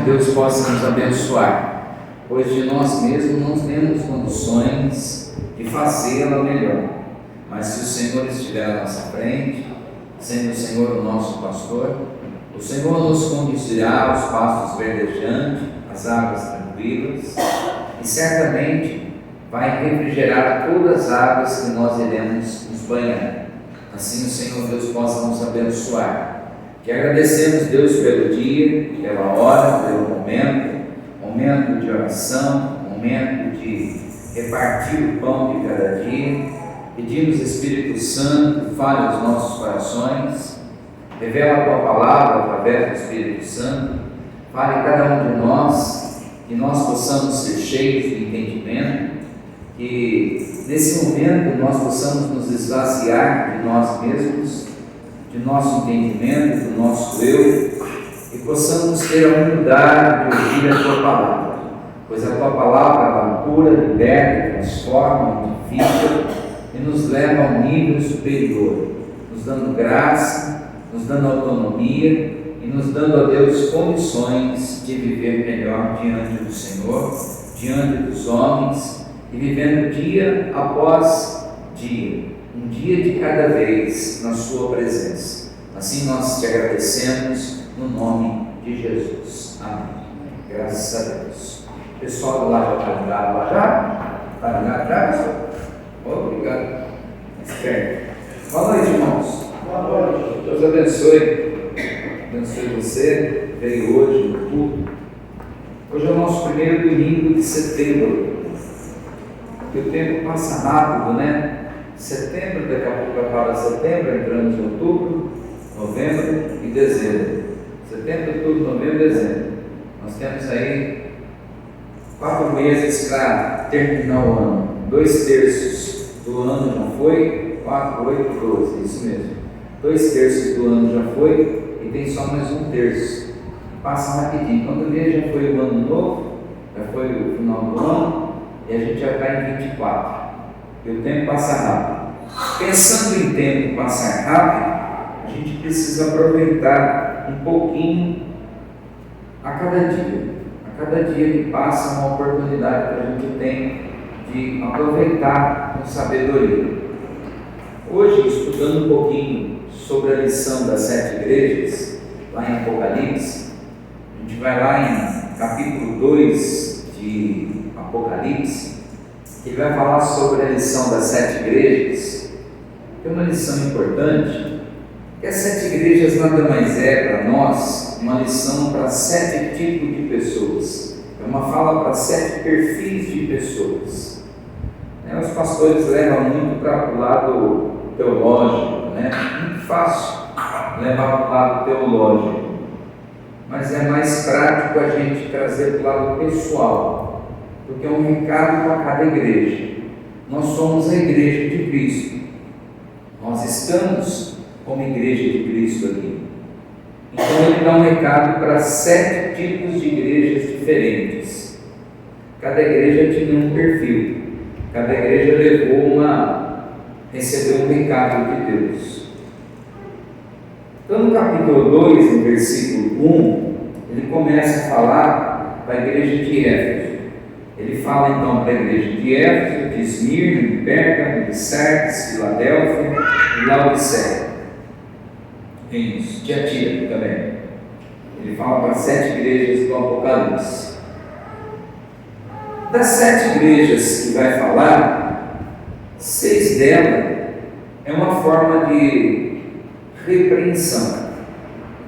Deus possa nos abençoar, pois de nós mesmos não temos condições de fazê-la melhor. Mas se o Senhor estiver à nossa frente, sendo o Senhor o nosso pastor, o Senhor nos conduzirá aos pastos verdejantes, às águas tranquilas, e certamente vai refrigerar todas as águas que nós iremos nos banhar. Assim o Senhor Deus possa nos abençoar. Que agradecemos, Deus, pelo dia, pela hora, pelo momento de oração, momento de repartir o pão de cada dia. Pedimos, Espírito Santo, fale os nossos corações, revela a Tua Palavra através do Espírito Santo, fale cada um de nós, que nós possamos ser cheios de entendimento, que nesse momento nós possamos nos esvaziar de nós mesmos, de nosso entendimento, do nosso eu, e possamos ter a humildade de ouvir a Tua Palavra, pois a Tua Palavra ela cura, liberta, transforma, edifica e nos leva a um nível superior, nos dando graça, nos dando autonomia e nos dando a Deus condições de viver melhor diante do Senhor, diante dos homens e vivendo dia após dia, um dia de cada vez na Sua presença. Assim nós te agradecemos no nome de Jesus. Amém. Graças a Deus. Pessoal do lado já está ligado lá já? Está ligado já, pessoal? Obrigado. Boa noite, irmãos. Boa noite. Deus abençoe. Abençoe você. Veio hoje no culto. Hoje é o nosso primeiro domingo de setembro. E o tempo passa rápido, né? Setembro, daqui a pouco acaba setembro, entramos em outubro, novembro e dezembro. Setembro, outubro, novembro e dezembro. Nós temos aí 4 meses para terminar o ano. 2/3 do ano já foi, 4, 8, 12, isso mesmo. 2/3 do ano já foi e tem só mais 1/3. Passa rapidinho. Quando vê, já foi o ano novo, já foi o final do ano e a gente já está em 24. E o tempo passa rápido. Pensando em tempo passar rápido, a gente precisa aproveitar um pouquinho a cada dia. A cada dia que passa, uma oportunidade que a gente tem de aproveitar com sabedoria. Hoje, estudando um pouquinho sobre a lição das 7 igrejas, lá em Apocalipse, a gente vai lá em capítulo 2 de Apocalipse, que vai falar sobre a lição das 7 igrejas. É uma lição importante, que as 7 igrejas nada mais é para nós uma lição para 7 tipos de pessoas. É uma fala para 7 perfis de pessoas. Os pastores levam muito para o lado teológico, muito fácil levar para o lado teológico, mas é mais prático a gente trazer para o lado pessoal, porque é um recado para cada igreja. Nós somos a igreja de Cristo, nós estamos como igreja de Cristo aqui. Então ele dá um recado para 7 tipos de igrejas diferentes. Cada igreja tinha um perfil. Cada igreja recebeu um recado de Deus. Então, no capítulo 2, no versículo 1, ele começa a falar para a igreja de Éfeso. Ele fala então para a igreja de Éfeso, de Esmirna, de Pérgamo, de Sardes, de Filadélfia e Laodiceia. De Tiatira também. Ele fala para 7 igrejas do Apocalipse. Das 7 igrejas que vai falar, 6 delas é uma forma de repreensão.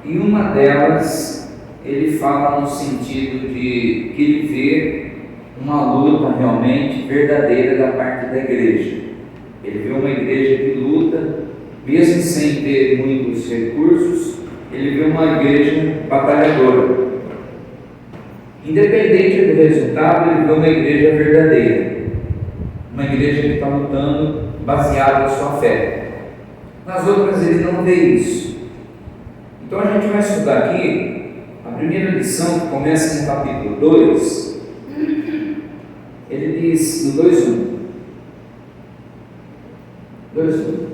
E uma delas, ele fala no sentido de que ele vê uma luta realmente verdadeira da parte da igreja. Ele vê uma igreja que luta, mesmo sem ter muitos recursos, ele vê uma igreja batalhadora. Independente do resultado, ele vê uma igreja verdadeira, uma igreja que está lutando baseada na sua fé. Nas outras ele não vê isso. Então a gente vai estudar aqui a primeira lição, que começa no capítulo 2. Ele diz no 2:1. 2:1.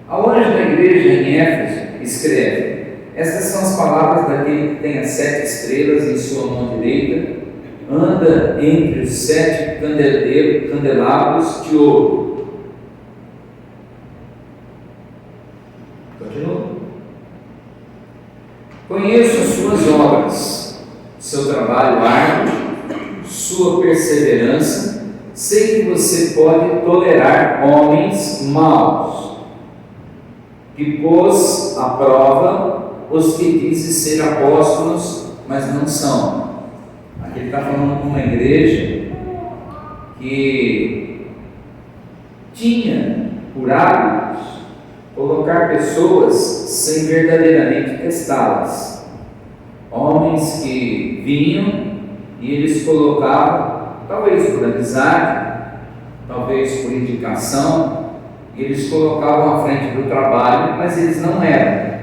Ao anjo da igreja em Éfeso escreve: Estas são as palavras daquele que tem as 7 estrelas em sua mão direita, anda entre os 7 candelabros de ouro. Continua. Conheço as suas obras, seu trabalho árduo, sua perseverança. Sei que você pode tolerar homens maus, que pôs à prova os que dizem ser apóstolos, mas não são. Aqui ele está falando de uma igreja que tinha por hábito colocar pessoas sem verdadeiramente testá-las. Homens que vinham e eles colocavam, talvez por amizade, talvez por indicação, eles colocavam à frente do trabalho, mas eles não eram.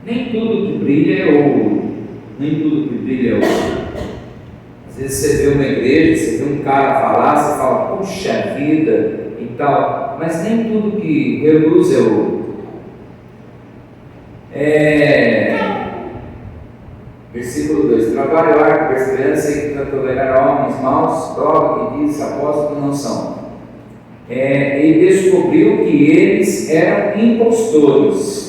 Nem tudo que brilha é ouro, nem tudo que brilha é ouro. Às vezes você vê uma igreja, você vê um cara falar, você fala, puxa vida e tal, mas nem tudo que reluz é ouro. Versículo 2: trabalho árduo, perseverança e para tolerar homens maus, prova que diz apóstolos não são. Ele descobriu que eles eram impostores.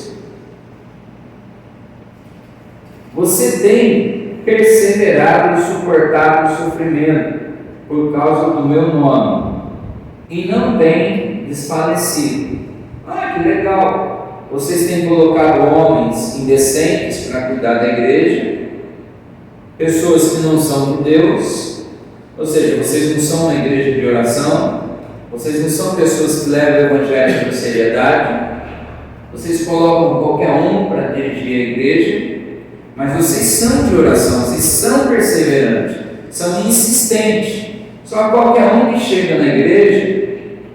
Você tem perseverado e suportado o sofrimento por causa do meu nome e não tem desfalecido. Que legal! Vocês têm colocado homens indecentes para cuidar da igreja, pessoas que não são de Deus, ou seja, vocês não são uma igreja de oração, vocês não são pessoas que levam o evangelho com seriedade, vocês colocam qualquer um para dirigir a igreja, mas vocês são de oração, vocês são perseverantes, são insistentes. Só qualquer um que chega na igreja,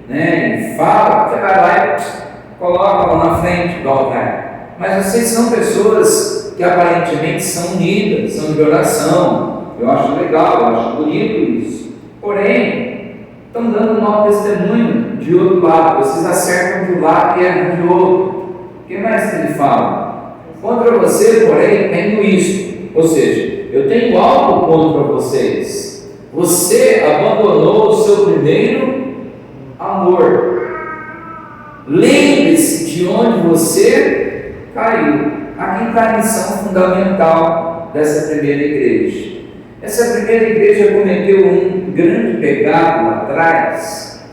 e fala, você vai lá e coloca lá na frente do altar. Mas vocês são pessoas que aparentemente são unidas, são de oração. Eu acho legal, eu acho bonito isso. Porém, estão dando um mau testemunho de outro lado. Vocês acertam de um lado e erram de outro. O que mais que ele fala? Contra você, porém, tenho isto. Ou seja, eu tenho algo contra vocês. Você abandonou o seu primeiro amor. Lembre-se de onde você caiu. Aqui está a lição fundamental dessa primeira igreja. Essa primeira igreja cometeu um grande pecado lá atrás,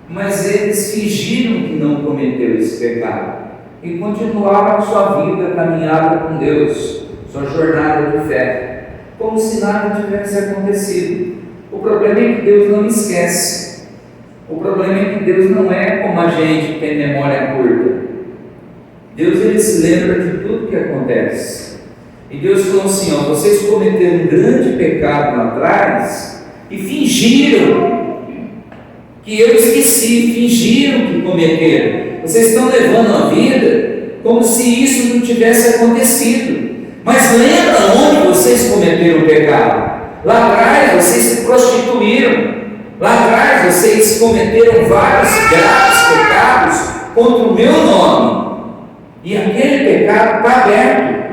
mas eles fingiram que não cometeu esse pecado e continuaram a sua vida caminhada com Deus, sua jornada de fé, como se nada tivesse acontecido. O problema é que Deus não esquece. O problema é que Deus não é como a gente que tem memória curta. Deus, ele se lembra de tudo que acontece. E Deus falou assim, vocês cometeram um grande pecado lá atrás e fingiram que eu esqueci, fingiram que cometeram. Vocês estão levando a vida como se isso não tivesse acontecido. Mas lembra onde vocês cometeram o pecado? Lá atrás vocês se prostituíram. Lá atrás vocês cometeram vários graves pecados contra o meu nome. E aquele pecado está aberto.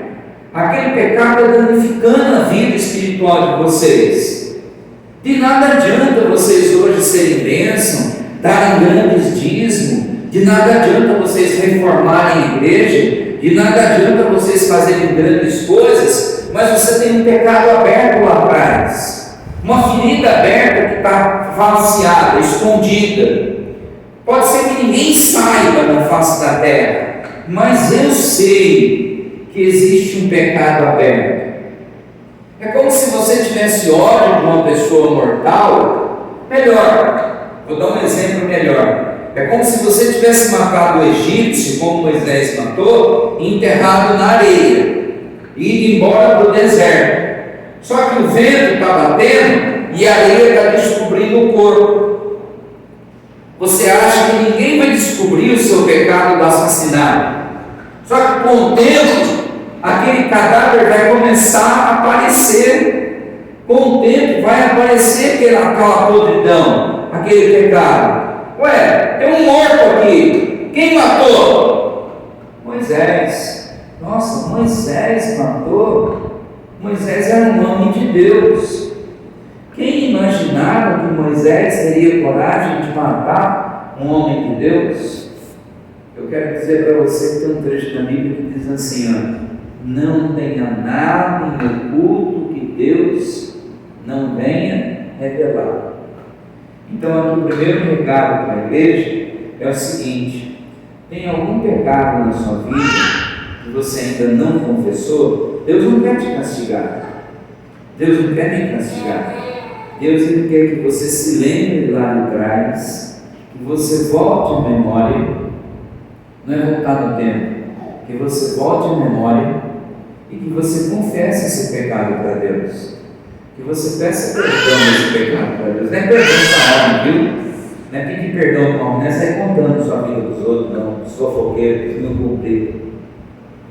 Aquele pecado está danificando a vida espiritual de vocês. De nada adianta vocês hoje serem bênção, darem grandes dízimos. De nada adianta vocês reformarem a igreja. De nada adianta vocês fazerem grandes coisas, mas você tem um pecado aberto lá atrás. Uma ferida aberta que está falseada, escondida. Pode ser que ninguém saiba na face da terra, mas eu sei que existe um pecado aberto. É como se você tivesse ódio de uma pessoa mortal. Melhor, vou dar um exemplo melhor. É como se você tivesse matado o egípcio, como Moisés matou, e enterrado na areia, e ido embora para o deserto. Só que o vento está batendo e a areia está descobrindo o corpo. Você acha que ninguém vai descobrir o seu pecado do assassinato. Só que com o tempo, aquele cadáver vai começar a aparecer. Com o tempo vai aparecer aquela podridão, aquele pecado. Ué, tem um morto aqui. Quem matou? Moisés. Nossa, Moisés matou. Moisés era um homem de Deus. Quem imaginava que Moisés teria coragem de matar um homem de Deus? Eu quero dizer para você que tem um trecho da Bíblia que diz assim, ó, não tenha nada em oculto que Deus não venha revelar. Então, aqui o primeiro recado para a igreja é o seguinte: tem algum pecado na sua vida que você ainda não confessou? Deus não quer te castigar. Deus não quer me castigar. Deus ele quer que você se lembre lá de trás, que você volte à memória, não é voltar no tempo, que você volte à memória e que você confesse esse pecado para Deus, que você peça perdão desse pecado para Deus. Não é perdão para a alma, viu? Não é pedir perdão para a alma, não é sair contando a sua vida dos outros, não, dos fofoqueiros, que não cumpriram.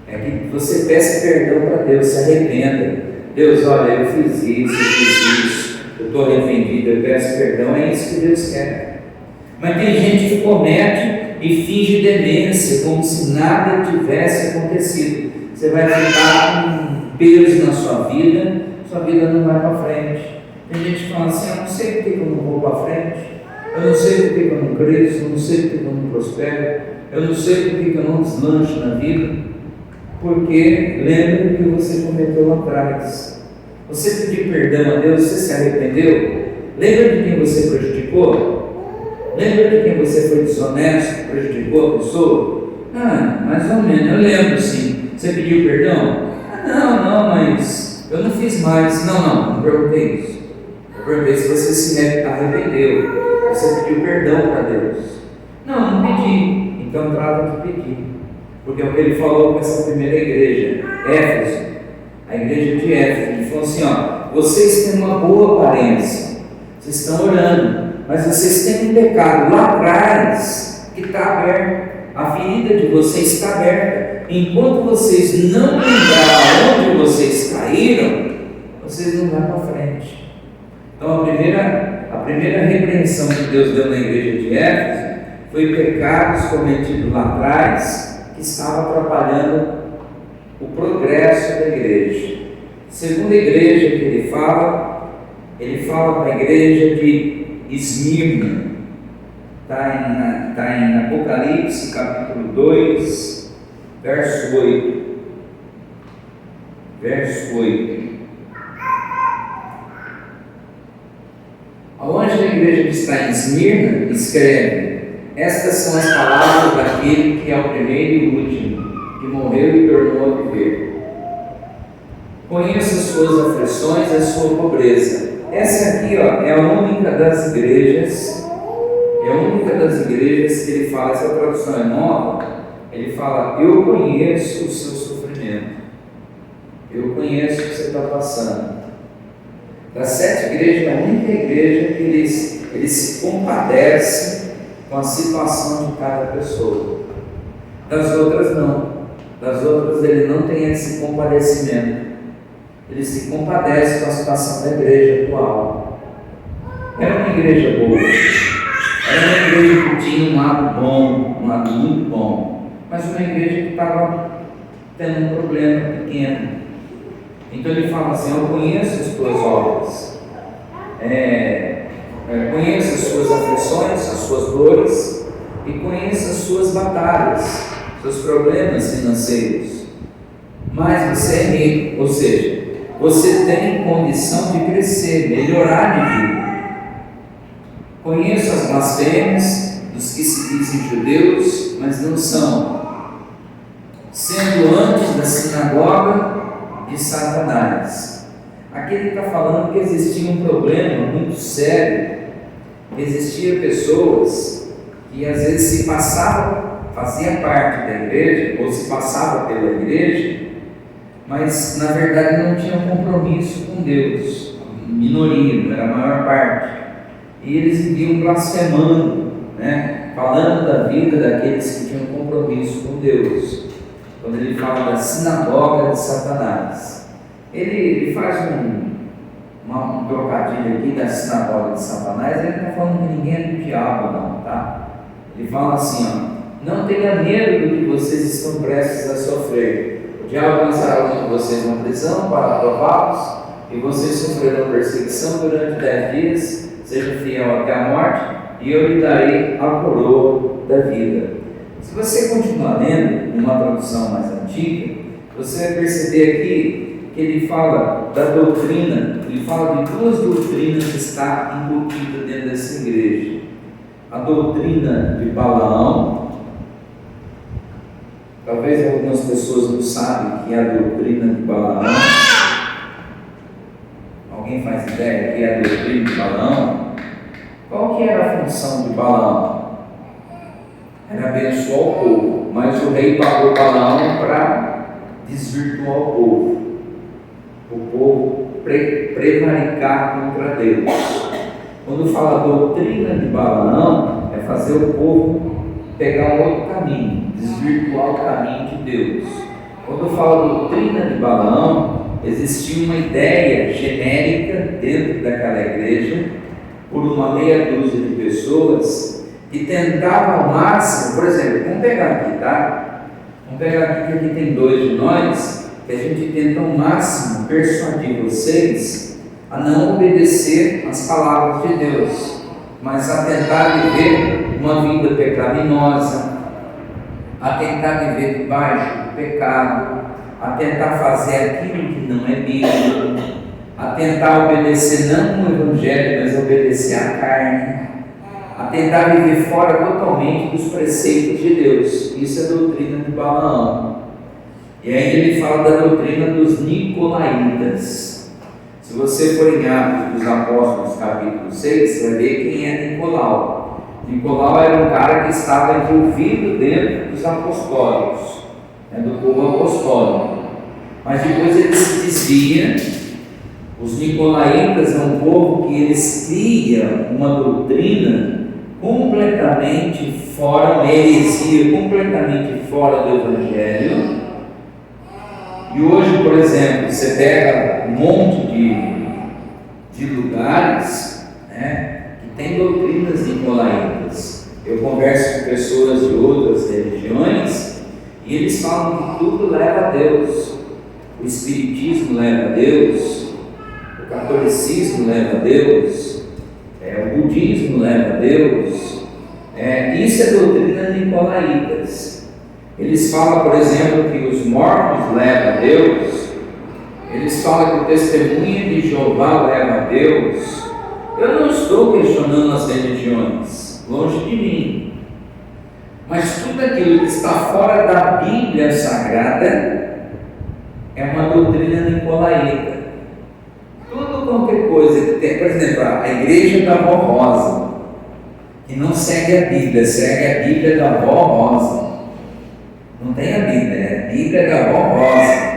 É que você peça perdão para Deus, se arrependa. Deus, olha, eu fiz isso, eu estou arrependido, eu peço perdão. É isso que Deus quer. Mas tem gente que comete e finge demência, como se nada tivesse acontecido. Você vai ficar com peso na sua vida não vai para frente. Tem gente que fala assim, eu não sei por que eu não vou para frente, eu não sei por que eu não cresço, eu não sei por que eu não prospero, eu não sei por que eu não deslancho na vida, porque lembra do que você cometeu lá atrás. Você pediu perdão a Deus, você se arrependeu? Lembra de quem você prejudicou? Lembra de quem você foi desonesto, prejudicou a pessoa? Mais ou menos, eu lembro sim. Você pediu perdão? Não, mas eu não fiz mais. Não perguntei isso. Eu perguntei se você se arrependeu. Você pediu perdão para Deus. Não pedi. Então trata de pedir. Porque é o que ele falou com essa primeira igreja, Éfeso, a igreja de Éfeso. Ele falou assim, ó, vocês têm uma boa aparência, vocês estão orando, mas vocês têm um pecado lá atrás que está aberto. A ferida de vocês está aberta. Enquanto vocês não lembrarem onde vocês caíram, vocês não vão para frente. Então a primeira repreensão que Deus deu na igreja de Éfeso foi pecados cometidos lá atrás que estavam atrapalhando o progresso da igreja. Segunda igreja que ele fala para a igreja de Esmirna. Está em Apocalipse capítulo 2, verso 8. Verso 8. Ao anjo da igreja que está em Esmirna, escreve: estas são as palavras daquele que é o primeiro e o último, que morreu e tornou a viver. Conheço as suas aflições e a sua pobreza. Essa aqui é a única das igrejas. É a única das igrejas que ele fala, essa tradução é nova, ele fala, eu conheço o seu sofrimento, eu conheço o que você está passando. Das 7 igrejas, é a única igreja que ele se compadece com a situação de cada pessoa. Das outras não, das outras ele não tem esse compadecimento, ele se compadece com a situação da igreja atual. Era uma igreja boa, era uma igreja que tinha um lado bom, um lado muito bom, mas uma igreja que estava tendo um problema pequeno. Então ele fala assim, eu conheço as tuas obras, conheço as suas aflições, as suas dores, e conheço as suas batalhas, seus problemas financeiros, mas você é rico, ou seja, você tem condição de crescer, melhorar de vida. Conheço as blasfêmias dos que se dizem judeus, mas não são, sendo antes da sinagoga de Satanás. Aqui ele está falando que existia um problema muito sério, que existiam pessoas que às vezes fazia parte da igreja, ou se passava pela igreja, mas na verdade não tinham compromisso com Deus, minoria, não era a maior parte. E eles viviam blasfemando, falando da vida daqueles que tinham compromisso com Deus. Quando ele fala da sinagoga de Satanás, ele faz um trocadilho aqui da sinagoga de Satanás. Ele não está falando que ninguém é do diabo, não, tá? Ele fala assim, não tenha medo do que vocês estão prestes a sofrer. O Já alcançará algum de vocês uma prisão para prová-los, e vocês sofrerão perseguição durante 10 dias, seja fiel até a morte, e eu lhe darei a coroa da vida. Se você continuar lendo uma tradução mais antiga, você vai perceber aqui que ele fala da doutrina, ele fala de duas doutrinas que está embutida dentro dessa igreja. A doutrina de Balaão. Talvez algumas pessoas não sabem que é a doutrina de Balaão. Alguém faz ideia que é a doutrina de Balaão? Qual que era a função de Balaão? Era abençoar o povo, mas o rei pagou Balaão para desvirtuar o povo prevaricar contra Deus. Quando fala doutrina de Balaão, é fazer o povo pegar um outro caminho, desvirtuar o caminho de Deus. Quando fala doutrina de Balaão, existia uma ideia genérica dentro daquela igreja, por uma meia dúzia de pessoas, que tentava ao máximo, por exemplo, vamos pegar aqui, tá? Vamos pegar aqui que aqui tem 2 de nós, que a gente tenta ao máximo persuadir vocês a não obedecer às palavras de Deus, mas a tentar viver uma vida pecaminosa, a tentar viver debaixo do pecado, a tentar fazer aquilo que não é bíblico, a tentar obedecer não o Evangelho, mas obedecer à carne, a tentar viver fora totalmente dos preceitos de Deus. Isso é a doutrina de Balaão. E aí ele fala da doutrina dos Nicolaítas. Se você for em Atos dos Apóstolos, capítulo 6, você vai ver quem é Nicolau. Nicolau era um cara que estava envolvido dentro dos apostólicos, do povo apostólico. Mas depois ele se desvia. Os Nicolaitas é um povo que eles criam uma doutrina completamente fora, uma heresia completamente fora do Evangelho. E hoje, por exemplo, você pega um monte de lugares, que tem doutrinas nicolaitas. Eu converso com pessoas de outras religiões e eles falam que tudo leva a Deus. O espiritismo leva a Deus, o catolicismo leva a Deus, o budismo leva a Deus. Isso é doutrina nicolaitas. Eles falam, por exemplo, que os mormons levam a Deus. Eles falam que o testemunho de Jeová leva a Deus. Eu não estou questionando as religiões, longe de mim. Mas tudo aquilo que está fora da Bíblia Sagrada é uma doutrina nicolaíta. Tudo qualquer coisa que tem, por exemplo, a igreja da Avó Rosa, que não segue a Bíblia, segue a Bíblia da Avó Rosa. Não tem a Bíblia, é a Bíblia da Avó Rosa.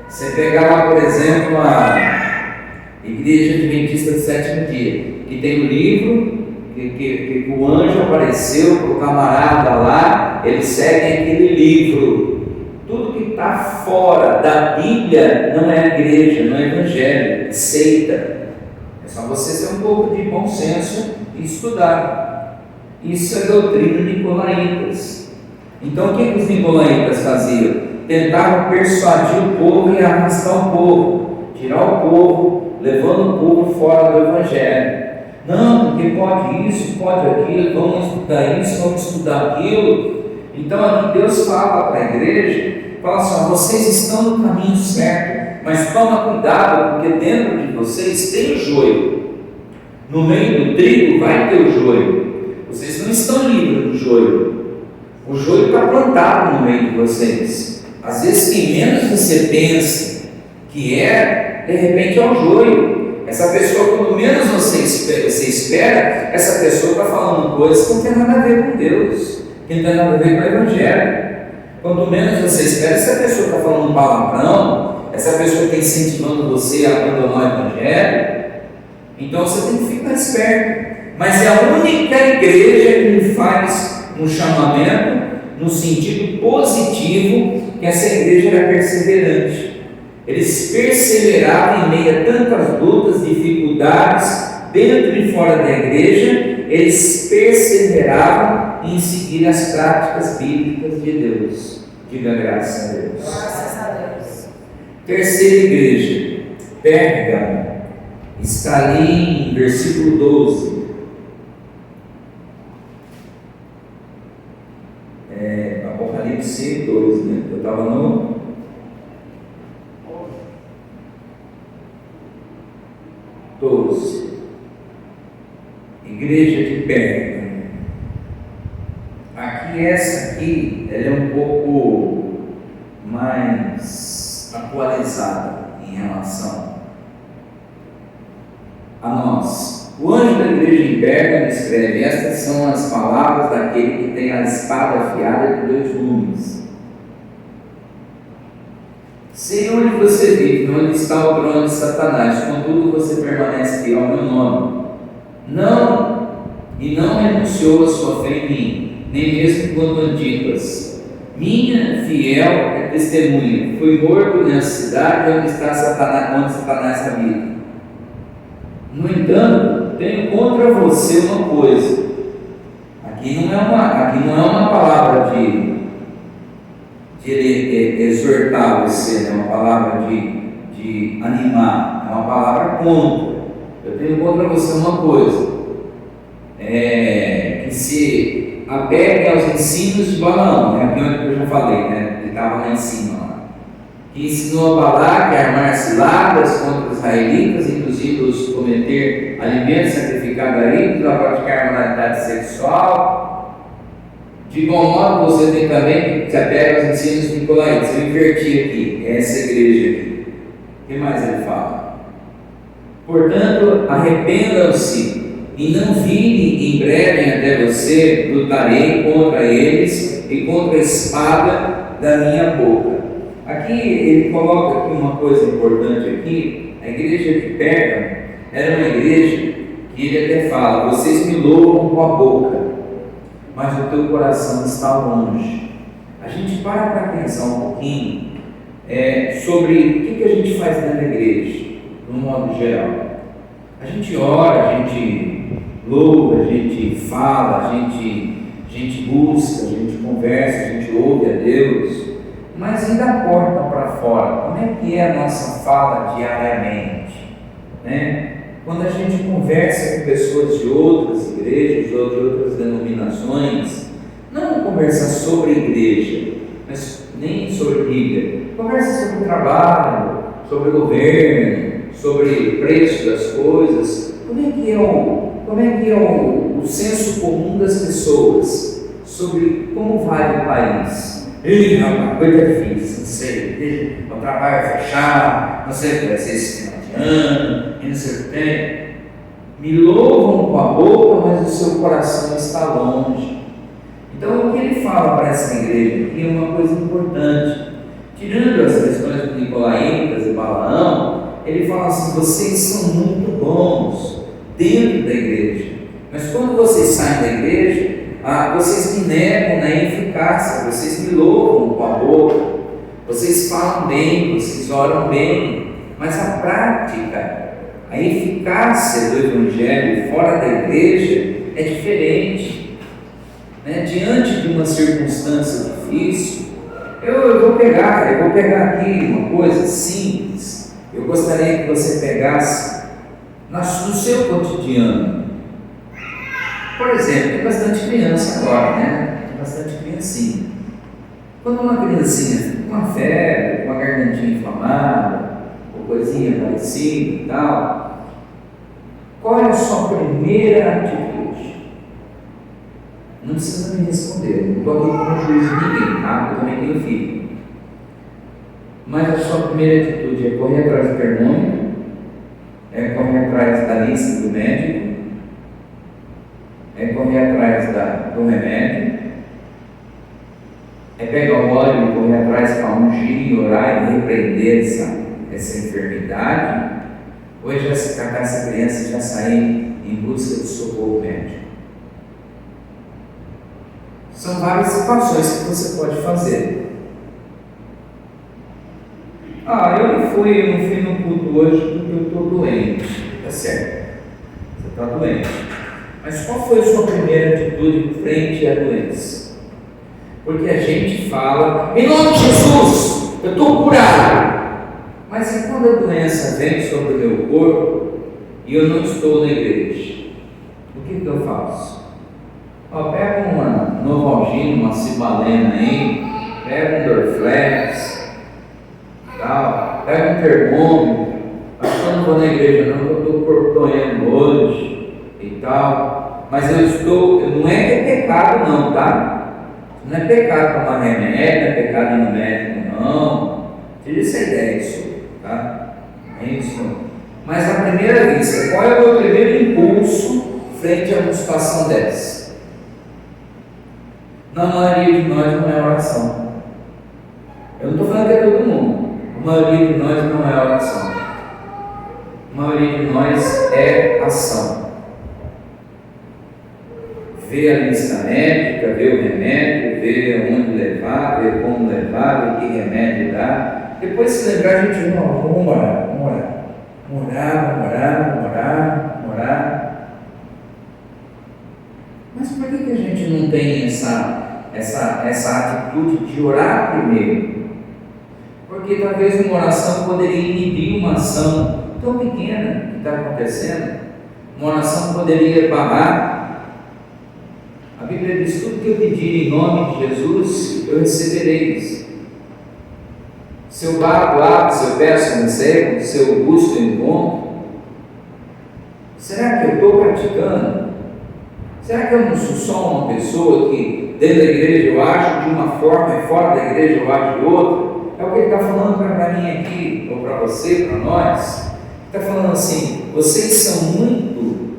Você pegar lá, por exemplo, a Igreja Adventista do Sétimo Dia, que tem um livro que o anjo apareceu para o camarada lá, eles seguem aquele livro. Tudo que está fora da Bíblia não é a igreja, não é evangelho, é seita. É só você ter um pouco de bom senso e estudar. Isso é doutrina nicolaítas. Então o que os nicolaítas faziam? Tentavam persuadir o povo e arrastar o povo, tirar o povo, levando o povo fora do evangelho. Não, porque pode isso, pode aquilo, vamos estudar isso, vamos estudar aquilo. Então aqui Deus fala para a igreja, fala assim: vocês estão no caminho certo, mas toma cuidado, porque dentro de vocês tem o joio. No meio do trigo vai ter o joio. Vocês não estão livres do joio. O joio está plantado no meio de vocês. Às vezes quem menos você pensa que de repente é o joio. Essa pessoa, quando menos você espera, essa pessoa está falando coisas que não tem nada a ver com Deus, que não tem nada a ver com o Evangelho. Quanto menos você espera, essa pessoa está falando palavrão, essa pessoa está incentivando você a abandonar o Evangelho. Então você tem que ficar esperto. Mas é a única igreja que faz um chamamento no sentido positivo, que essa igreja era perseverante. Eles perseveravam em meio a tantas lutas, dificuldades, dentro e fora da igreja. Eles perseveravam em seguir as práticas bíblicas de Deus. Diga graças a Deus. Terceira igreja, Pérgamo, está ali em versículo 12. Apocalipse 2, né? Eu estava no 12. Igreja de Pérgamo. Essa aqui, ela é um pouco mais atualizada em relação a nós. O anjo da igreja de Pérgamo escreve: estas são as palavras daquele que tem a espada afiada de 2 gumes. Sei onde você vive, onde está o trono de Satanás, contudo você permanece fiel ao meu nome. Não renunciou a sua fé em mim, nem mesmo quando Antipas, minha fiel é testemunha, foi morto nessa cidade onde Satanás habita. No entanto, tenho contra você uma coisa. Aqui não é uma palavra de exortar você, é uma palavra de animar, é uma palavra contra. Eu tenho contra você uma coisa, que se apegue aos ensinos de Balaão, né? Aqui onde eu já falei, né? Ele estava lá em cima, lá, que ensinou a Balaque a armar ciladas contra os israelitas, induzindo-os a cometer alimentos sacrificados a ídolos, a praticar moralidade sexual. De igual modo, você tem também que se apega aos ensinos nicolaítas. Eu inverti aqui, essa igreja aqui. O que mais ele fala? Portanto, arrependam-se e não virem em breve até você, lutarei contra eles e contra a espada da minha boca. Aqui ele coloca aqui uma coisa importante aqui. A igreja de Pérgamo era uma igreja que ele até fala: vocês me louvam com a boca, mas o teu coração está longe. A gente para pensar um pouquinho sobre o que a gente faz dentro da igreja, no modo geral. A gente ora, a gente louva, a gente fala, a gente busca, a gente conversa, a gente ouve a Deus, mas ainda da porta para fora, como é que é a nossa fala diariamente? Né? Quando a gente conversa com pessoas de outras igrejas ou de outras denominações, não conversar sobre a igreja, mas nem sobre Bíblia, conversa sobre o trabalho, sobre o governo, sobre o preço das coisas. Como é que é o senso comum das pessoas sobre como vai o país? Ih, rapaz, coisa difícil, não sei, o trabalho vai fechar, não sei o que vai ser esse final de ano, e não sei o que tem. Me louvam com a boca, mas o seu coração está longe. Então, o que ele fala para essa igreja aqui é uma coisa importante. Tirando as questões do Nicolaítas e Balaão, ele fala assim: vocês são muito bons dentro da igreja, mas quando vocês saem da igreja, vocês me negam na eficácia, vocês me louvam com a boca, vocês falam bem, vocês oram bem, mas a prática, a eficácia do Evangelho fora da igreja é diferente. Né? Diante de uma circunstância difícil, eu vou pegar aqui uma coisa simples. Eu gostaria que você pegasse no seu cotidiano. Por exemplo, tem bastante criança agora, né? Tem bastante criancinha. Quando uma criancinha com uma febre, com uma gargantinha inflamada, ou coisinha parecida e tal, qual é a sua primeira atitude? Não precisa me responder, não estou aqui como juiz de ninguém, tá? Eu também tenho filho. Mas a sua primeira atitude é correr atrás do termômetro, é correr atrás da lista do médico, é correr atrás do remédio, é pegar o óleo e correr atrás para ungir, orar e repreender essa enfermidade, ou é já se catar essa criança e já sair em busca de socorro médico? São várias situações que você pode fazer. Eu não fui no culto hoje porque eu estou doente. Tá certo, você está doente. Mas qual foi a sua primeira atitude frente à doença? Porque a gente fala: em nome de Jesus, eu estou curado. Mas e quando a doença vem sobre o meu corpo e eu não estou na igreja? O que eu faço? Pega uma Novalgina, uma Cibalena aí, pega um Dorflex, tal, pega um termômetro. Mas eu não vou na igreja não, eu estou cortoendo hoje e tal. Mas eu estou, não é que é pecado não, tá? Não é pecado tomar remédio, não é pecado ir no médico não. Tira essa ideia disso, tá? É isso. Mas à primeira vista, qual é o meu primeiro impulso frente a uma situação dessa? Na maioria de nós não é oração. Eu não estou falando que é todo mundo. A maioria de nós não é oração. A maioria de nós é ação. Vê a lista médica, vê o remédio, vê onde levar, vê como levar, vê que remédio dá. Depois, se lembrar, a gente vamos orar. Mas por que a gente não tem essa atitude de orar primeiro? Porque talvez uma oração poderia inibir uma ação tão pequena que está acontecendo. Uma oração poderia barrar. A Bíblia diz: tudo que eu pedir em nome de Jesus, eu recebereis. Se eu bato, se eu peço, eu recebo. Se eu busco, eu encontro. Será que eu estou praticando? Será que eu não sou só uma pessoa que dentro da igreja eu acho de uma forma e fora da igreja eu acho de outra? É o que ele está falando para mim aqui, ou para você, para nós. Ele está falando assim: vocês são muito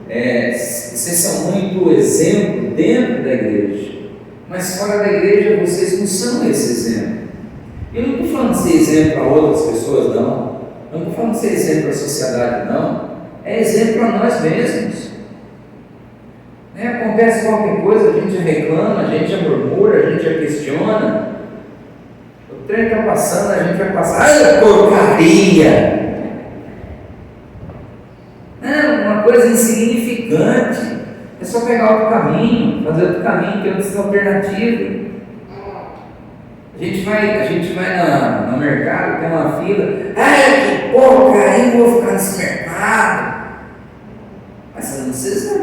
exemplo dentro da igreja, mas fora da igreja vocês não são esse exemplo. Eu não estou falando de ser exemplo para outras pessoas, não. Eu não estou falando de ser exemplo para a sociedade, não. É exemplo para nós mesmos. Acontece qualquer coisa, a gente reclama, a gente murmura, a gente questiona. O trem está passando, a gente vai passar. Ai, porcaria! Não, uma coisa insignificante. É só pegar outro caminho, fazer outro caminho, ter outra alternativa. A gente vai no mercado, tem uma fila. Ai, que porcaria, eu vou ficar nesse mercado. Mas você não precisa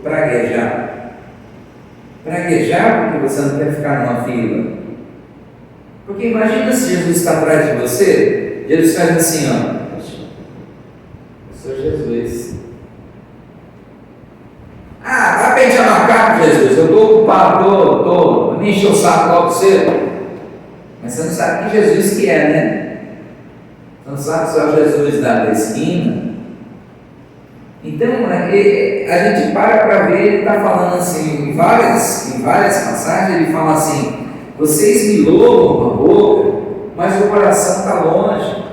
praguejar porque você não quer ficar numa fila. Porque imagina se Jesus está atrás de você, Jesus faz assim, ó: eu sou Jesus. Vai pentear na cara, Jesus, eu estou ocupado, me encheu o saco logo cedo. Mas você não sabe que Jesus que é, né? Você não sabe se é o Jesus da esquina. Então, a gente para ver, ele está falando assim, em várias passagens, ele fala assim: vocês me louvam com a boca, mas o coração está longe.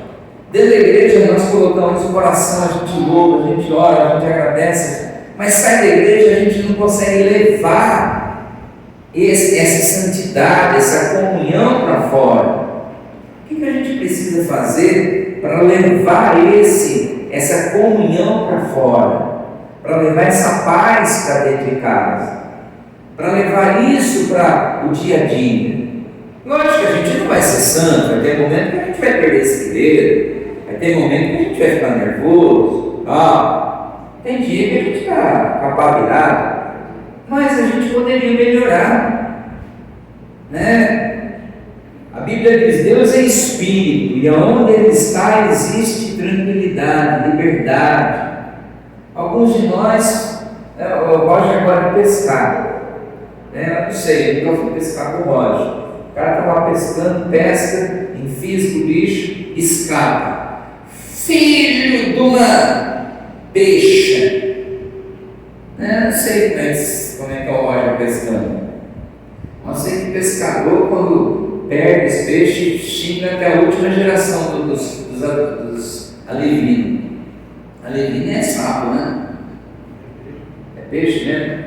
Dentro da igreja nós colocamos o coração, a gente louva, a gente ora, a gente agradece, mas sai da igreja a gente não consegue levar essa santidade, essa comunhão para fora. O que a gente precisa fazer para levar essa comunhão para fora, para levar essa paz para dentro de casa, para levar isso para o dia a dia? Lógico que a gente não vai ser santo, vai ter momento que a gente vai perder esse dedo, vai ter momento que a gente vai ficar nervoso, tem dia que a gente está apavorado, mas a gente poderia melhorar, né? A Bíblia diz: Deus é Espírito, e aonde Ele está existe tranquilidade, liberdade. Alguns de nós, o Roger agora de pescar, eu não sei, eu nunca fui pescar com o Roger. O cara estava pescando, pesca, enfisca o bicho, escapa. Filho de uma peixe! Não sei como é que é o Roger pescando. Não sei que pescador, quando perde esse peixe, xinga até a última geração dos alevinos. Alevino é sapo, né? É peixe mesmo.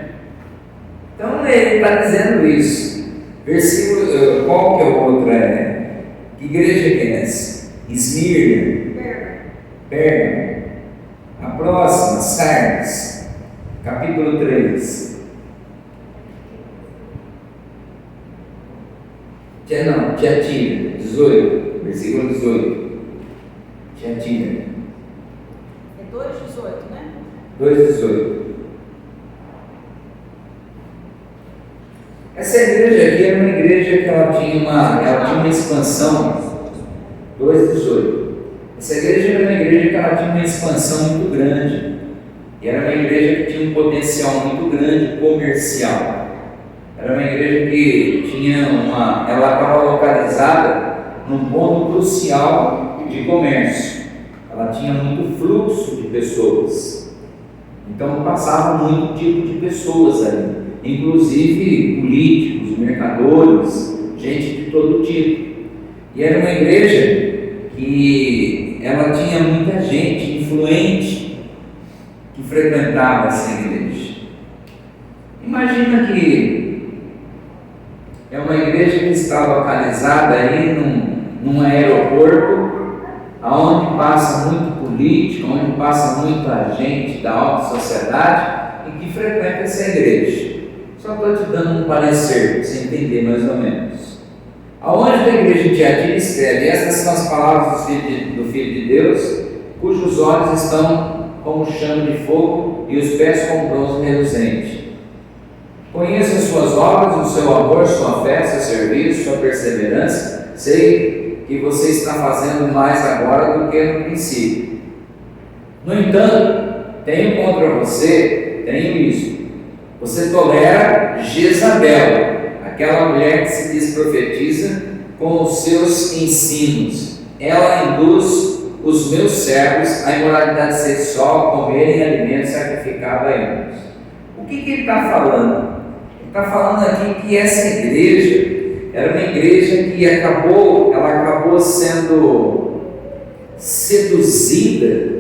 Então ele está dizendo isso. Versículo, qual que é o outro? Que igreja que é essa? Esmirna. Pérgamo. A próxima, Sardes. Capítulo 3. Tiatira, 18, versículo 18. Tiatira. É 2,18, né? 2,18. Essa igreja aqui era uma igreja que ela tinha uma expansão. 2,18. Essa igreja era uma igreja que ela tinha uma expansão muito grande. E era uma igreja que tinha um potencial muito grande comercial. Era uma igreja que ela estava localizada num ponto crucial de comércio. Ela tinha muito fluxo de pessoas. Então passava muito tipo de pessoas ali, inclusive políticos, mercadores, gente de todo tipo. E era uma igreja que ela tinha muita gente influente que frequentava essa igreja. Imagina que é uma igreja que está localizada aí num aeroporto, onde passa muito político, onde passa muita gente da alta sociedade e que frequenta essa igreja. Só estou te dando um parecer para você entender mais ou menos. Aonde a igreja de Tiatira escreve: essas são as palavras do Filho de Deus, cujos olhos estão como chama de fogo e os pés como bronze reluzente. Conheço as suas obras, o seu amor, sua fé, seu serviço, sua perseverança. Sei que você está fazendo mais agora do que no princípio. No entanto, tenho isso. Você tolera Jezabel, aquela mulher que se diz profetiza, com os seus ensinos. Ela induz os meus servos à imoralidade sexual, a comerem alimentos sacrificados a ídolos. O que ele está falando? Ele está falando aqui que essa igreja era uma igreja que acabou sendo seduzida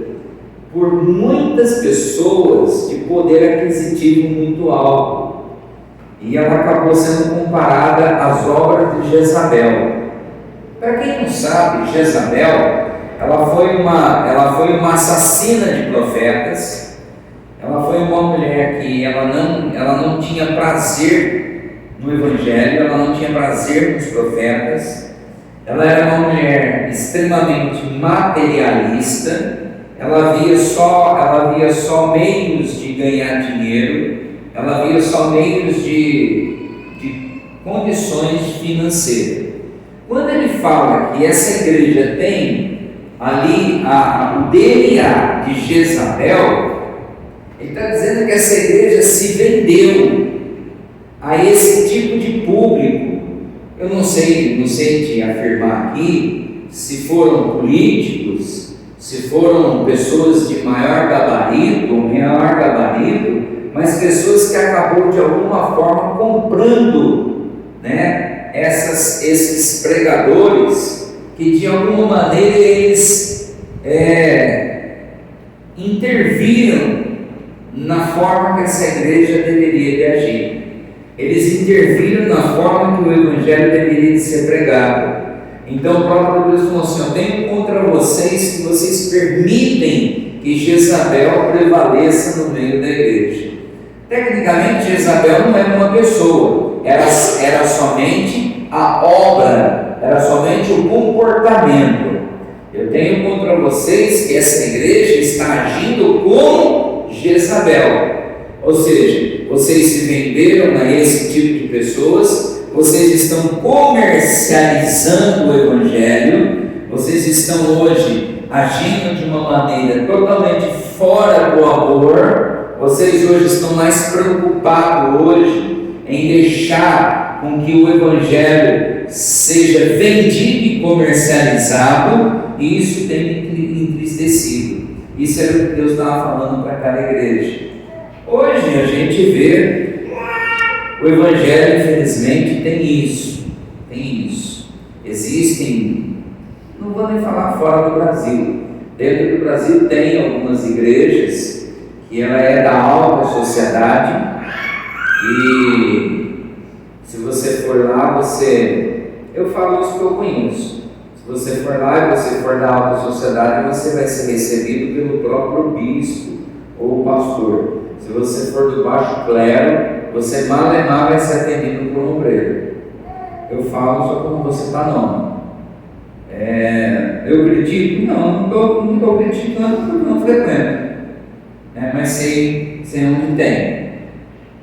por muitas pessoas de poder aquisitivo muito alto, e ela acabou sendo comparada às obras de Jezabel. Para quem não sabe, Jezabel ela foi uma assassina de profetas. Ela foi uma mulher que ela não tinha prazer no Evangelho, ela não tinha prazer nos profetas. Ela era uma mulher extremamente materialista. Ela via só meios de ganhar dinheiro, ela via só meios de condições financeiras. Quando ele fala que essa igreja tem ali o DNA de Jezabel, ele está dizendo que essa igreja se vendeu a esse tipo de público. Eu não sei te afirmar aqui se foram políticos, se foram pessoas de maior gabarito ou menor gabarito, mas pessoas que acabou de alguma forma comprando, né, esses pregadores que de alguma maneira eles interviram na forma que essa igreja deveria de agir. Eles interviram na forma que o Evangelho deveria de ser pregado. Então o próprio Deus falou assim: eu tenho contra vocês que vocês permitem que Jezabel prevaleça no meio da igreja. Tecnicamente Jezabel não era uma pessoa, era somente a obra, era somente o comportamento. Eu tenho contra vocês que essa igreja está agindo como Jezabel, ou seja, vocês se venderam a esse tipo de pessoas, vocês estão comercializando o Evangelho, vocês estão hoje agindo de uma maneira totalmente fora do amor, vocês hoje estão mais preocupados hoje em deixar com que o Evangelho seja vendido e comercializado, e isso tem me entristecido. Isso era o que Deus estava falando para cada igreja. Hoje a gente vê o Evangelho, infelizmente, tem isso. Existem, não vou nem falar fora do Brasil. Dentro do Brasil tem algumas igrejas que ela é da alta sociedade, e se você for lá, eu falo isso que eu conheço. Se você for lá e você for da alta sociedade, você vai ser recebido pelo próprio bispo ou pastor. Se você for do baixo clero, você mal vai ser atendido por um obreiro. Eu falo só como você está não. Eu critico? Não estou criticando porque não frequento, mas sei onde tem.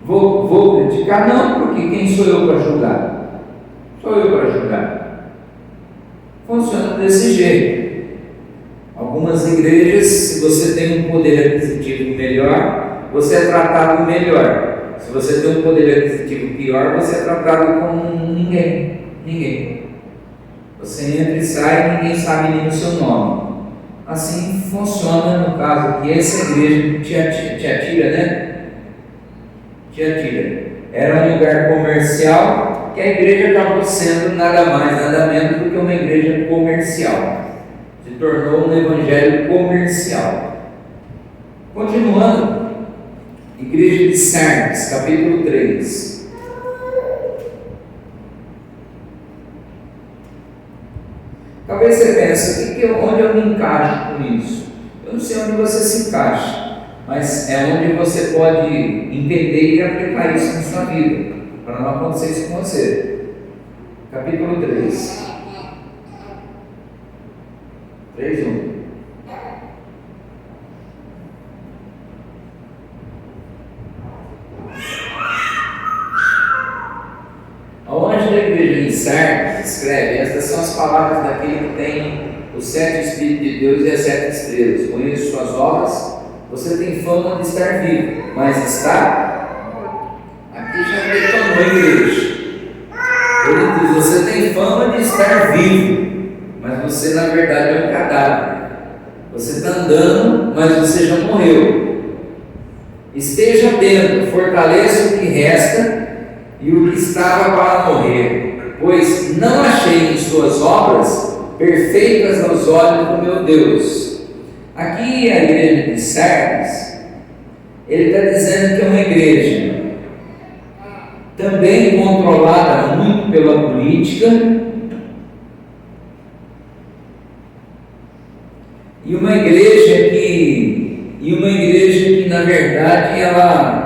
Vou criticar? Não, porque quem sou eu para julgar? Sou eu para julgar. Funciona desse jeito. Algumas igrejas, se você tem um poder aquisitivo melhor, você é tratado melhor. Se você tem um poder aquisitivo pior, você é tratado como ninguém. Você entra e sai e ninguém sabe nem o seu nome. Assim funciona no caso aqui, essa igreja de Tiatira, né? Tiatira. Era um lugar comercial que a igreja acabou sendo nada mais, nada menos do que uma igreja comercial. Se tornou um evangelho comercial. Continuando, igreja de Sardes, capítulo 3. Talvez você pense, onde eu me encaixo com isso? Eu não sei onde você se encaixa, mas é onde você pode entender e aplicar isso na sua vida, para não acontecer isso com você. Capítulo 3. 3:1. Ao anjo da igreja em Sardes escreve: estas são as palavras daquele que tem os 7 Espíritos de Deus e as 7 estrelas. Conheço suas obras, você tem fama de estar vivo, mas está. Aqui já detonou a igreja. Ele diz: você tem fama de estar vivo, mas você na verdade é um cadáver. Você está andando, mas você já morreu. Esteja atento, fortaleça o que resta e o que estava para morrer, pois não achei em suas obras perfeitas aos olhos do meu Deus. Aqui a igreja de Sardes, ele está dizendo que é uma igreja também controlada muito pela política e uma igreja que na verdade ela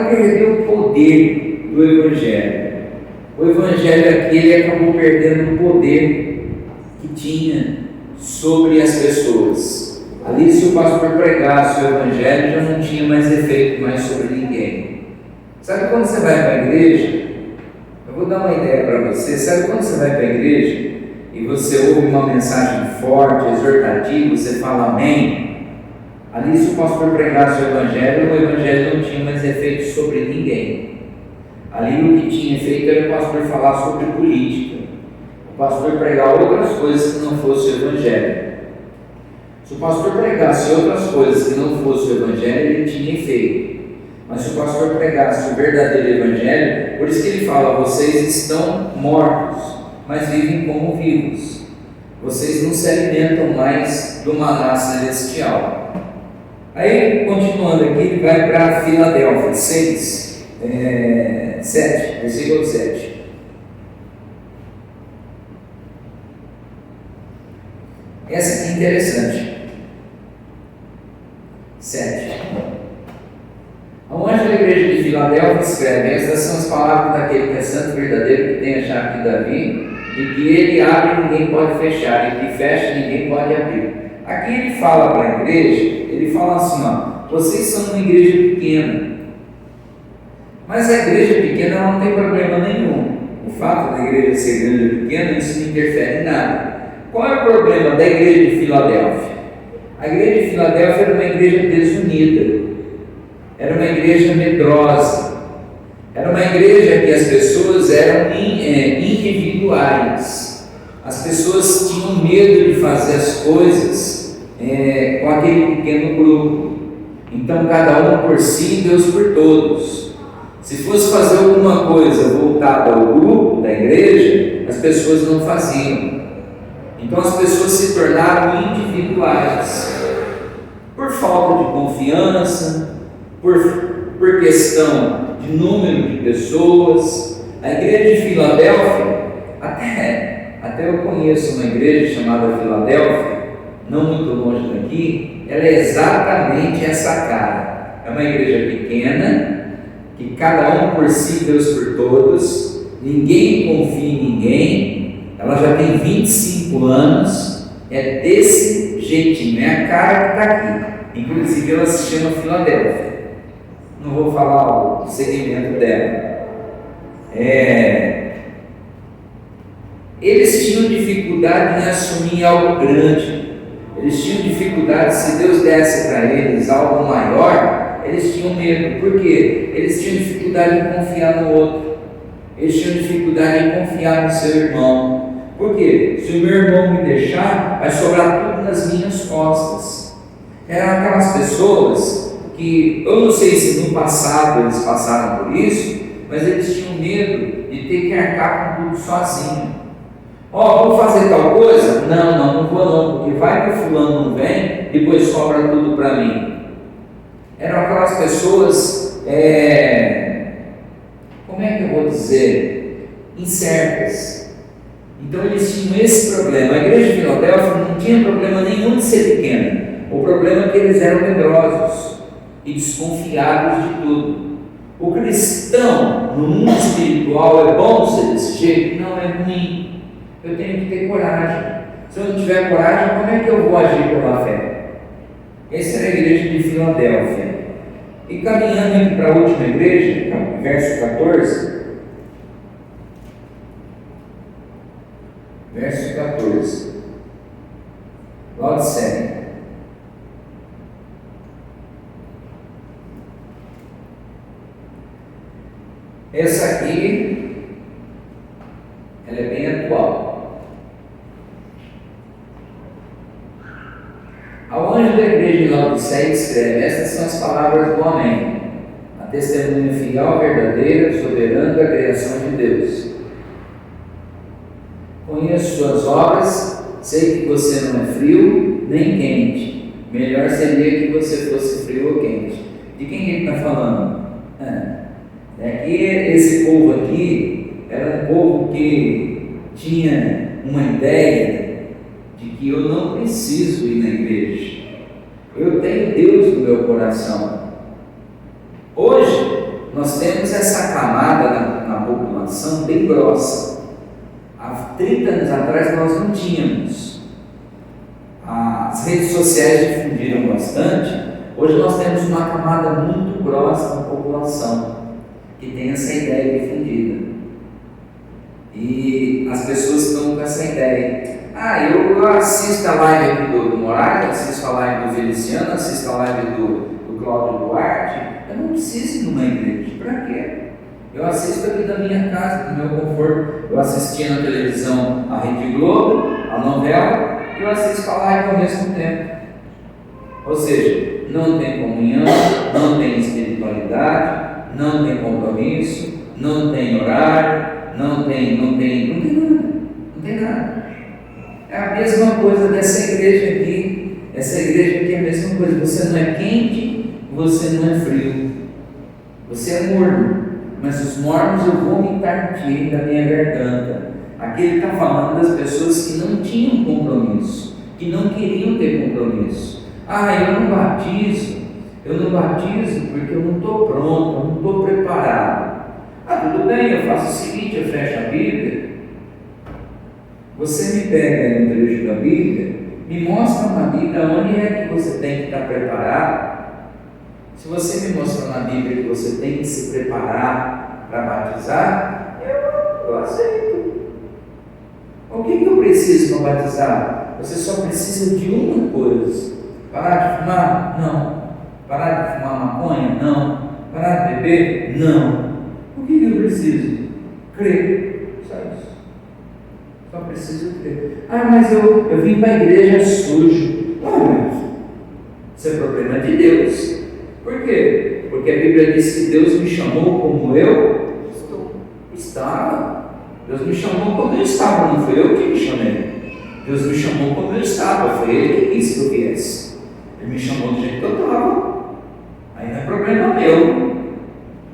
perdeu o poder do Evangelho. O Evangelho aqui ele acabou perdendo o poder que tinha sobre as pessoas. Ali, se o pastor pregasse o Evangelho, já não tinha mais efeito mais sobre ninguém. Sabe quando você vai para a igreja? Eu vou dar uma ideia para você. Sabe quando você vai para a igreja e você ouve uma mensagem forte, exortativa, você fala amém? Ali, se o pastor pregasse o Evangelho não tinha mais efeito sobre ninguém. Ali o que tinha efeito era o pastor falar sobre política, o pastor pregar outras coisas que não fosse o Evangelho. Se o pastor pregasse outras coisas que não fosse o Evangelho, ele tinha efeito. Mas se o pastor pregasse o verdadeiro Evangelho, por isso que ele fala: vocês estão mortos, mas vivem como vivos. Vocês não se alimentam mais do maná celestial. Aí, continuando aqui, ele vai para Filadélfia 7, versículo 7. Essa aqui é interessante. 7. Ao anjo da igreja de Filadélfia escreve: estas são as palavras daquele que é santo e verdadeiro, que tem a chave de Davi, e que ele abre e ninguém pode fechar, e que fecha e ninguém pode abrir. Aqui ele fala para a igreja, ele fala assim: vocês são uma igreja pequena, mas a igreja pequena não tem problema nenhum. O fato da igreja ser grande ou pequena, isso não interfere em nada. Qual é o problema da igreja de Filadélfia? A igreja de Filadélfia era uma igreja desunida, era uma igreja medrosa, era uma igreja que as pessoas eram individuais. As pessoas tinham medo de fazer as coisas com aquele pequeno grupo. Então, cada um por si, Deus por todos. Se fosse fazer alguma coisa voltada ao grupo da igreja, as pessoas não faziam. Então, as pessoas se tornaram individuais. Por falta de confiança, por questão de número de pessoas. A igreja de Filadélfia, até eu conheço uma igreja chamada Filadélfia, não muito longe daqui, ela é exatamente essa cara. É uma igreja pequena, que cada um por si, Deus por todos, ninguém confia em ninguém, Ela já tem 25 anos, é desse jeitinho, é a cara que está aqui. Inclusive ela se chama Filadélfia. Não vou falar o segmento dela. Eles tinham dificuldade em assumir algo grande. Eles tinham dificuldade, se Deus desse para eles algo maior, eles tinham medo. Por quê? Eles tinham dificuldade em confiar no outro. Eles tinham dificuldade em confiar no seu irmão. Por quê? Se o meu irmão me deixar, vai sobrar tudo nas minhas costas. Eram aquelas pessoas que, eu não sei se no passado eles passaram por isso, mas eles tinham medo de ter que arcar com tudo sozinho. Vou fazer tal coisa? Não vou não, porque vai que o fulano não vem, depois sobra tudo para mim. Eram aquelas pessoas, como é que eu vou dizer? Incertas. Então eles tinham esse problema. A igreja de Filadélfia não tinha problema nenhum de ser pequena. O problema é que eles eram medrosos e desconfiados de tudo. O cristão no mundo espiritual é bom ser desse jeito? Não, é ruim. Eu tenho que ter coragem. Se eu não tiver coragem, como é que eu vou agir pela fé? Essa era a igreja de Filadélfia. E caminhando aqui para a última igreja, verso 14. Verso 14. Logo segue. Essa aqui, ela é bem atual. Ao anjo da igreja de Laodiceia escreve: estas são as palavras do Amém, a testemunha fiel, verdadeira, soberana da criação de Deus. Conheço suas obras, sei que você não é frio nem quente. Melhor seria que você fosse frio ou quente. De quem ele está falando? Esse povo aqui era um povo que tinha uma ideia de que eu não preciso ir na igreja. Eu tenho Deus no meu coração. Hoje, nós temos essa camada na população bem grossa. Há 30 anos atrás nós não tínhamos. As redes sociais difundiram bastante. Hoje nós temos uma camada muito grossa na população que tem essa ideia difundida. E as pessoas estão com essa ideia. Eu assisto a live aqui do Moraes, assisto a live do Feliciano, assisto a live do Cláudio Duarte. Eu não preciso ir numa igreja. Para quê? Eu assisto aqui da minha casa, do meu conforto. Eu assistia na televisão a Rede Globo, a novela, e eu assisto a live ao mesmo tempo. Ou seja, não tem comunhão, não tem espiritualidade, não tem compromisso, não tem horário, não tem nada. É a mesma coisa dessa igreja aqui. Essa igreja aqui é a mesma coisa. Você não é quente, você não é frio. Você é morno, mas os mornos eu vou me partir da minha garganta. Aqui ele está falando das pessoas que não tinham compromisso, que não queriam ter compromisso. Eu não batizo porque eu não estou pronto, eu não estou preparado. Tudo bem, eu faço o seguinte, eu fecho a Bíblia. Você me pega no trecho da Bíblia, me mostra na Bíblia onde é que você tem que estar preparado. Se você me mostrar na Bíblia que você tem que se preparar para batizar, eu aceito. O que eu preciso para batizar? Você só precisa de uma coisa: parar de fumar? Não. Parar de fumar maconha? Não. Parar de beber? Não. O que eu preciso? Crer. Só isso. Só preciso crer. Mas eu vim para a igreja sujo. Isso é problema de Deus. Por quê? Porque a Bíblia diz que Deus me chamou como eu estava. Deus me chamou como eu estava, não foi eu que me chamei. Deus me chamou como eu estava, foi Ele que quis que eu viesse. Ele me chamou do jeito que eu estava. Aí não é problema meu.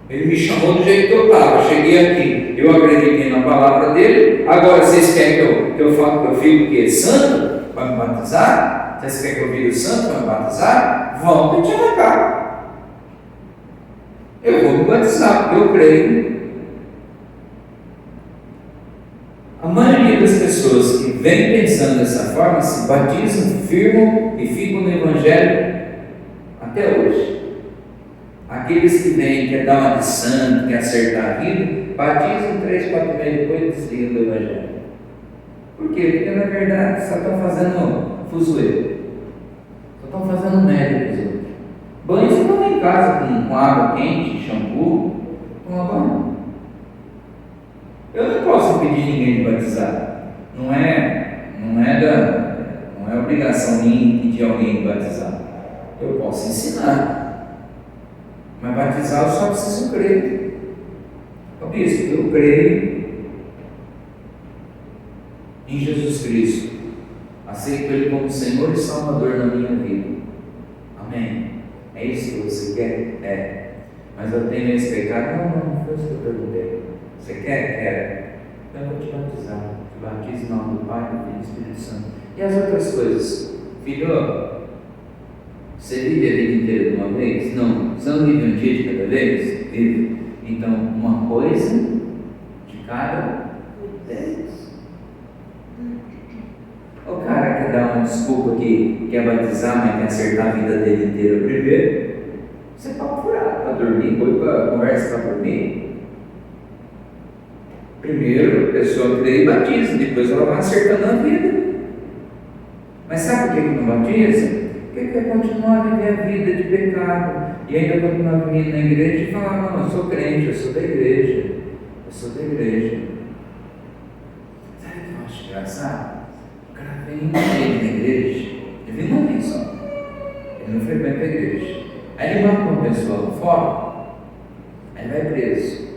Ele me chamou do jeito que eu estava. Cheguei aqui, eu acreditei na palavra dele. Agora vocês querem que eu fique o quê? Santo para me batizar? Vocês querem que eu vire santo para me batizar? Vão me tirar cá. Eu vou me batizar, porque eu creio. A maioria das pessoas pessoas que vêm pensando dessa forma se batizam, firmam e ficam no Evangelho até hoje. Aqueles que vêm, quer dar uma de santo, quer acertar a vida, batizam 3, 4 meses depois desligam do Evangelho. Por quê? Porque na verdade só estão fazendo fuzuê, só estão fazendo média com os outros. Banho você toma em casa com água quente, shampoo, toma banho. Eu não posso impedir ninguém de batizar. Não é obrigação minha impedir alguém de batizar. Eu posso ensinar. Mas batizar eu só preciso crer. Ó bispo, eu creio em Jesus Cristo. Aceito Ele como Senhor e Salvador na minha vida. Amém. É isso que você quer? É. Mas eu tenho esse pecado? Não foi isso que eu perguntei. Você quer? Quero. Então eu vou te batizar. Te batizo em nome do Pai, do Filho e do Espírito Santo. E as outras coisas? Filho, você vive a vida inteira de uma vez? Não. Você não vive um dia de cada vez? Vive. Então, uma coisa de cada vez. O cara quer dar uma desculpa que quer batizar, mas quer acertar a vida dele inteira primeiro. Você pode furar para dormir, depois para conversa para dormir. Primeiro a pessoa crê e batiza, depois ela vai acertando a vida. Mas sabe por que não batiza? Porque quer continuar a viver a vida de pecado e ainda continuar vivendo na igreja e falar: não, eu sou crente, eu sou da igreja, eu sou da igreja. Sabe o que eu acho engraçado? O cara vem na igreja, ele vem uma vez só, ele não frequenta a igreja. Aí ele mata uma pessoa lá fora, aí ele vai preso.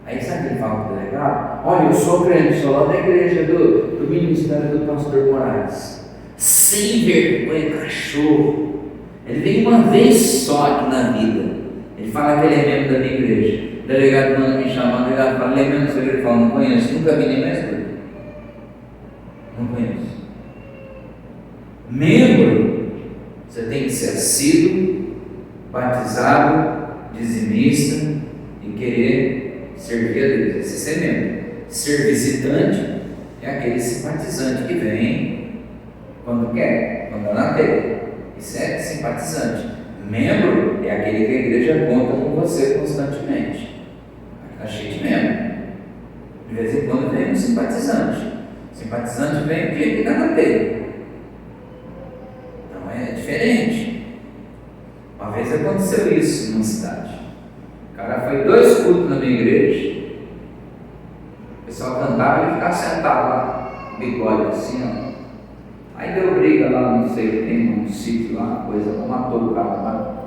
Aí sabe o que ele fala para o delegado? Olha, eu sou crente, sou lá da igreja do ministério do pastor Moraes. Sem vergonha, cachorro. Ele vem uma vez só aqui na vida. Ele fala que ele é membro da minha igreja. O delegado manda me chamar, o delegado fala: ele é membro da sua igreja? Ele fala: não conheço, nunca vi nem mais coisa. Não conheço. Membro, você tem que ser assíduo, batizado, dizimista e querer servir a Deus. Esse é membro. Ser visitante é aquele simpatizante que vem quando quer, quando anda na telha. Isso é simpatizante. Membro é aquele que a igreja conta com você constantemente. Está cheio de membro. De vez em quando vem um simpatizante. O simpatizante vem o dia que dá na telha. Então é diferente. Uma vez aconteceu isso numa cidade. O cara foi 2 cultos na minha igreja. O pessoal cantava e ele ficava sentado lá, bigode assim, ó. Aí deu briga lá, não sei, tem um sítio lá, coisa, matou o cara lá.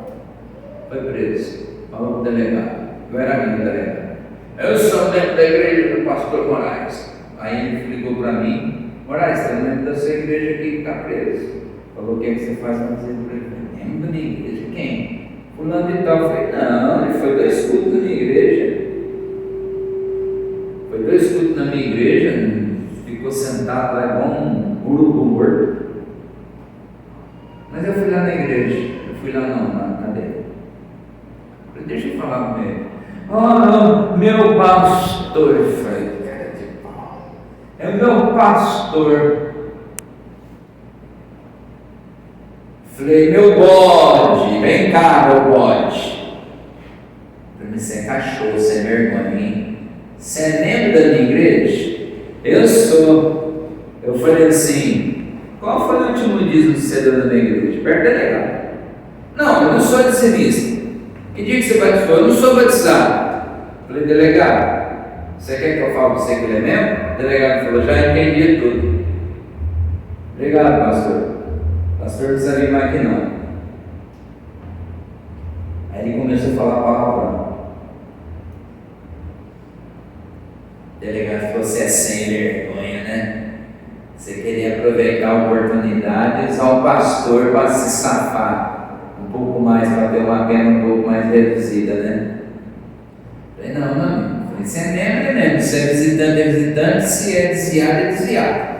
Foi preso. Falou pro delegado. Eu era amigo do delegado. Eu sou dentro da igreja do pastor Moraes. Aí ele ligou para mim: Moraes, tem um membro da sua igreja aqui que está preso. Falou: o que é que você faz para dizer para ele? Membro da minha igreja? Quem? Fulano de tal. Eu falei: não, ele foi 2 cultos na minha igreja. Foi 2 cultos na minha igreja, ficou sentado lá igual um urubu morto. Mas eu fui lá na igreja, eu fui lá na cadeia. Falei: deixa eu falar com ele. Oh, meu pastor. Eu falei: cara de pau. É o meu pastor. Falei: meu bode, vem cá, meu bode. Falei: você é cachorro, você é vergonha, hein? Você é membro da minha igreja? Eu sou. Eu falei assim: qual foi o último dízimo que você deu na minha igreja? Perto do delegado. Não, eu não sou dizimista. Que dia que você batizou? Eu não sou batizado. Falei: delegado, você quer que eu fale para você que ele é membro? O delegado falou: já entendi tudo. Obrigado, pastor. Pastor, não precisa vir mais aqui não. Aí ele começou a falar palavrão. O delegado falou: você é sem vergonha, né? Você queria aproveitar a oportunidade e usar o pastor para se safar um pouco mais, para ter uma pena um pouco mais reduzida, né? Falei: não, amigo. Falei: você é membro, é membro. Se é visitante, se é desviado, é desviado.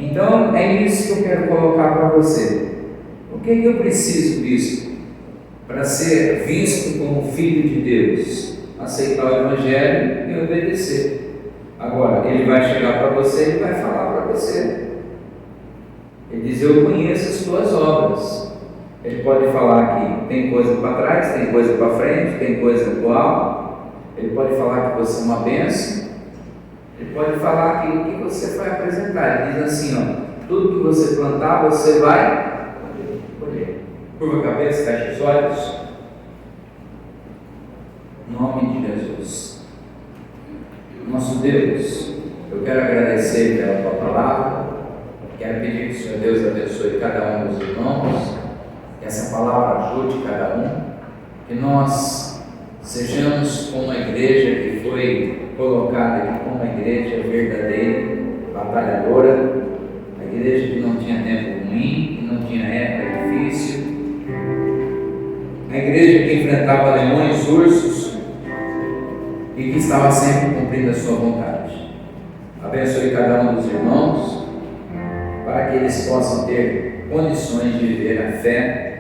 Então, é isso que eu quero colocar para você. O que eu preciso disso para ser visto como filho de Deus? Aceitar o Evangelho e obedecer. Agora, ele vai chegar para você e vai falar para você. Ele diz: eu conheço as tuas obras. Ele pode falar que tem coisa para trás, tem coisa para frente, tem coisa atual. Ele pode falar que você é uma bênção. Ele pode falar que o que você vai apresentar. Ele diz assim: ó, tudo que você plantar, você vai colher. Curva a cabeça, fecha os olhos. Em nome de Jesus. Nosso Deus, eu quero agradecer pela tua palavra. Quero pedir que o Senhor Deus abençoe cada um dos irmãos, que essa palavra ajude cada um, que nós sejamos como a igreja que foi colocada aqui como uma igreja verdadeira, batalhadora, a igreja que não tinha tempo ruim, que não tinha época difícil, a igreja que enfrentava leões, ursos e que estava sempre cumprindo a sua vontade. Abençoe cada um dos irmãos, para que eles possam ter condições de viver a fé